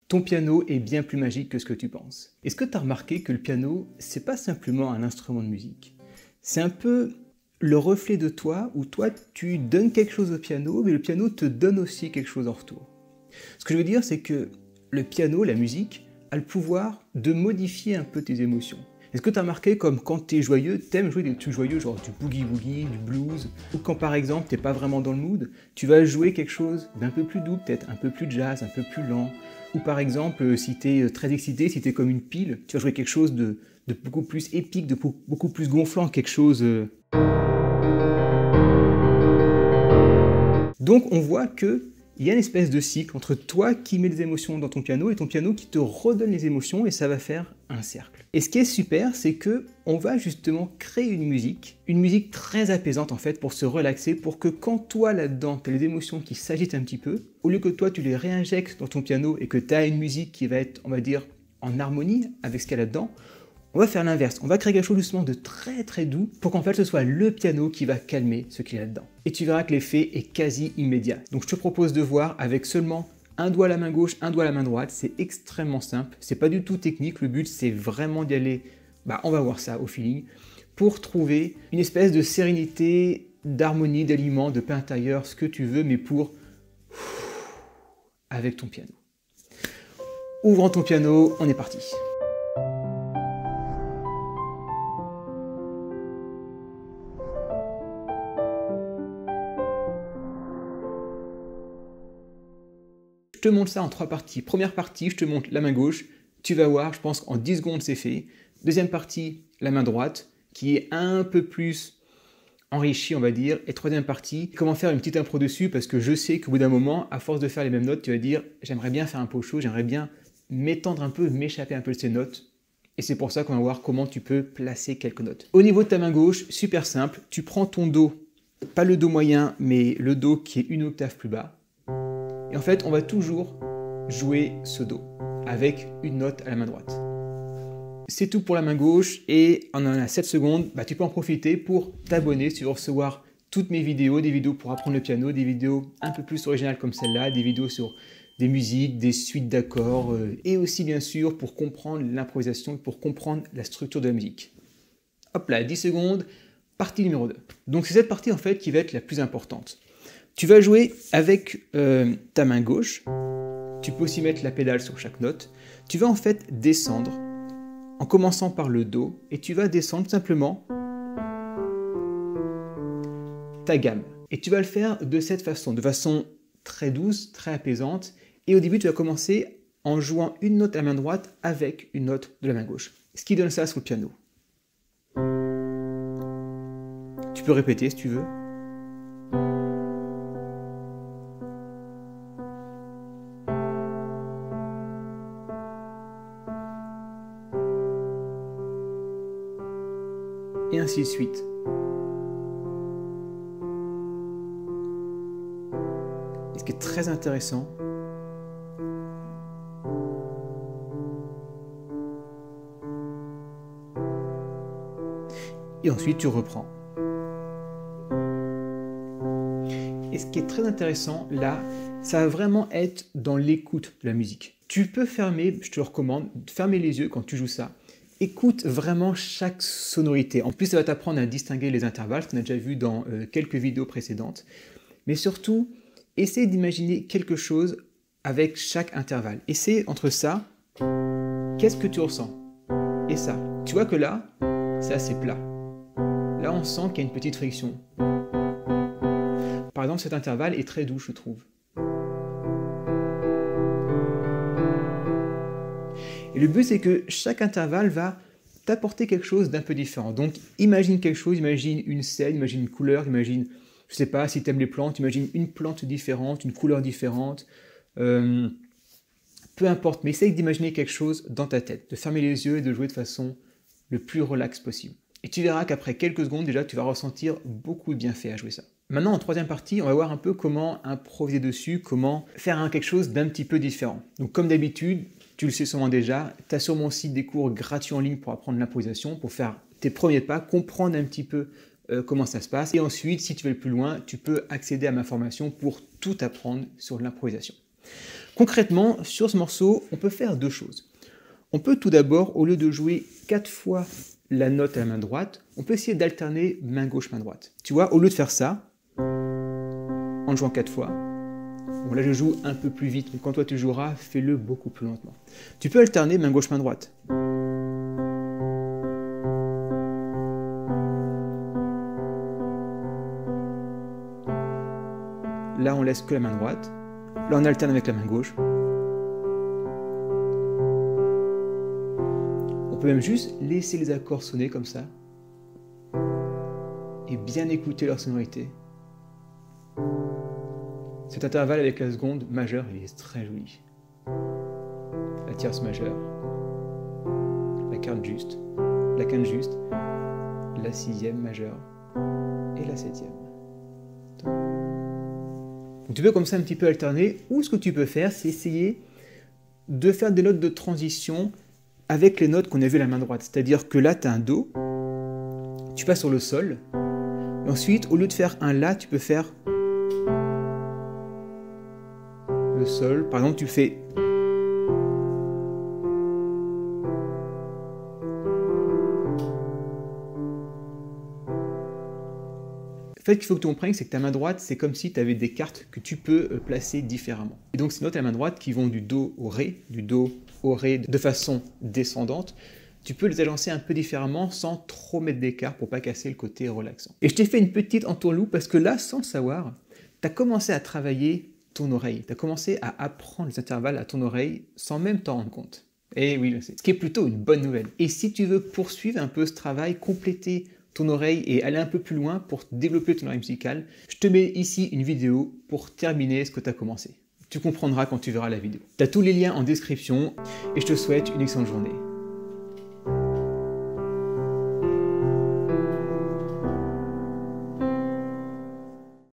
Ton piano est bien plus magique que ce que tu penses. Est-ce que tu as remarqué que le piano, c'est pas simplement un instrument de musique? C'est un peu le reflet de toi, où toi tu donnes quelque chose au piano, mais le piano te donne aussi quelque chose en retour. Ce que je veux dire, c'est que le piano, la musique, a le pouvoir de modifier un peu tes émotions. Est-ce que tu as remarqué comme quand tu es joyeux, t'aimes jouer des trucs joyeux, genre du boogie-woogie, du blues, ou quand par exemple t'es pas vraiment dans le mood, tu vas jouer quelque chose d'un peu plus doux, peut-être un peu plus jazz, un peu plus lent, ou par exemple si tu es très excité, si tu es comme une pile, tu vas jouer quelque chose de beaucoup plus épique, de beaucoup plus gonflant, quelque chose... Donc on voit que il y a une espèce de cycle entre toi qui mets des émotions dans ton piano et ton piano qui te redonne les émotions et ça va faire un cercle. Et ce qui est super, c'est que on va justement créer une musique très apaisante en fait pour se relaxer, pour que quand toi là-dedans, tu as les émotions qui s'agitent un petit peu, au lieu que toi tu les réinjectes dans ton piano et que tu as une musique qui va être, on va dire, en harmonie avec ce qu'il y a là-dedans, on va faire l'inverse, on va créer quelque chose justement de très très doux pour qu'en fait ce soit le piano qui va calmer ce qu'il y a là-dedans. Et tu verras que l'effet est quasi immédiat. Donc je te propose de voir avec seulement un doigt à la main gauche, un doigt à la main droite, c'est extrêmement simple, c'est pas du tout technique, le but c'est vraiment d'y aller, on va voir ça au feeling, pour trouver une espèce de sérénité, d'harmonie, d'alignement, de paix intérieure, ce que tu veux, mais pour avec ton piano. Ouvrant ton piano, on est parti. Je te montre ça en 3 parties. Première partie, je te montre la main gauche. Tu vas voir, je pense qu'en 10 secondes, c'est fait. Deuxième partie, la main droite, qui est un peu plus enrichie, on va dire. Et troisième partie, comment faire une petite impro dessus, parce que je sais qu'au bout d'un moment, à force de faire les mêmes notes, tu vas dire « j'aimerais bien faire un peu chaud, j'aimerais bien m'étendre un peu, m'échapper un peu de ces notes ». Et c'est pour ça qu'on va voir comment tu peux placer quelques notes. Au niveau de ta main gauche, super simple, tu prends ton Do, pas le Do moyen, mais le Do qui est une octave plus bas. Et en fait, on va toujours jouer ce Do avec une note à la main droite. C'est tout pour la main gauche et on en a 7 secondes. Tu peux en profiter pour t'abonner si tu veux recevoir toutes mes vidéos, des vidéos pour apprendre le piano, des vidéos un peu plus originales comme celle-là, des vidéos sur des musiques, des suites d'accords et aussi bien sûr pour comprendre l'improvisation, pour comprendre la structure de la musique. Hop là, 10 secondes, partie numéro 2. Donc c'est cette partie en fait qui va être la plus importante. Tu vas jouer avec ta main gauche, tu peux aussi mettre la pédale sur chaque note, tu vas en fait descendre en commençant par le Do et tu vas descendre simplement ta gamme. Et tu vas le faire de cette façon, de façon très douce, très apaisante et au début tu vas commencer en jouant une note à la main droite avec une note de la main gauche. Ce qui donne ça sur le piano. Tu peux répéter si tu veux. Et ainsi de suite. Et ce qui est très intéressant, et ensuite tu reprends. Et ce qui est très intéressant là, ça va vraiment être dans l'écoute de la musique. Tu peux fermer, je te le recommande, fermer les yeux quand tu joues ça. Écoute vraiment chaque sonorité. En plus, ça va t'apprendre à distinguer les intervalles, ce qu'on a déjà vu dans quelques vidéos précédentes. Mais surtout, essaie d'imaginer quelque chose avec chaque intervalle. Essaie entre ça, qu'est-ce que tu ressens? Et ça. Tu vois que là, c'est assez plat. Là, on sent qu'il y a une petite friction. Par exemple, cet intervalle est très doux, je trouve. Et le but, c'est que chaque intervalle va t'apporter quelque chose d'un peu différent. Donc, imagine quelque chose, imagine une scène, imagine une couleur, imagine, je sais pas, si tu aimes les plantes, imagine une plante différente, une couleur différente. Peu importe, mais essaye d'imaginer quelque chose dans ta tête, de fermer les yeux et de jouer de façon le plus relax possible. Et tu verras qu'après quelques secondes, déjà, tu vas ressentir beaucoup de bienfaits à jouer ça. Maintenant, en troisième partie, on va voir un peu comment improviser dessus, comment faire quelque chose d'un petit peu différent. Donc, comme d'habitude, tu le sais sûrement déjà, tu as sur mon site des cours gratuits en ligne pour apprendre l'improvisation, pour faire tes premiers pas, comprendre un petit peu comment ça se passe. Et ensuite, si tu veux aller plus loin, tu peux accéder à ma formation pour tout apprendre sur l'improvisation. Concrètement, sur ce morceau, on peut faire deux choses. On peut tout d'abord, au lieu de jouer 4 fois la note à la main droite, on peut essayer d'alterner main gauche, main droite. Tu vois, au lieu de faire ça, en jouant 4 fois, bon là je joue un peu plus vite, mais quand toi tu joueras, fais-le beaucoup plus lentement. Tu peux alterner main gauche, main droite. Là on laisse que la main droite, là on alterne avec la main gauche. On peut même juste laisser les accords sonner comme ça et bien écouter leur sonorité. Cet intervalle avec la seconde majeure, il est très joli. La tierce majeure, la quinte juste, la sixième majeure et la septième. Donc tu peux comme ça un petit peu alterner, ou ce que tu peux faire, c'est essayer de faire des notes de transition avec les notes qu'on a vues à la main droite. C'est-à-dire que là, tu as un Do, tu passes sur le Sol, et ensuite, au lieu de faire un La, tu peux faire le Sol. Par exemple, tu fais... En fait, ce qu'il faut que tu comprennes, c'est que ta main droite, c'est comme si tu avais des cartes que tu peux placer différemment. Et donc, ces notes à la main droite qui vont du Do au Ré, de façon descendante, tu peux les agencer un peu différemment sans trop mettre d'écart pour pas casser le côté relaxant. Et je t'ai fait une petite entourloupe parce que là, sans le savoir, tu as commencé à travailler ton oreille. Tu as commencé à apprendre les intervalles à ton oreille sans même t'en rendre compte. Et oui, je sais. Ce qui est plutôt une bonne nouvelle. Et si tu veux poursuivre un peu ce travail, compléter ton oreille et aller un peu plus loin pour développer ton oreille musicale, je te mets ici une vidéo pour terminer ce que tu as commencé. Tu comprendras quand tu verras la vidéo. Tu as tous les liens en description et je te souhaite une excellente journée.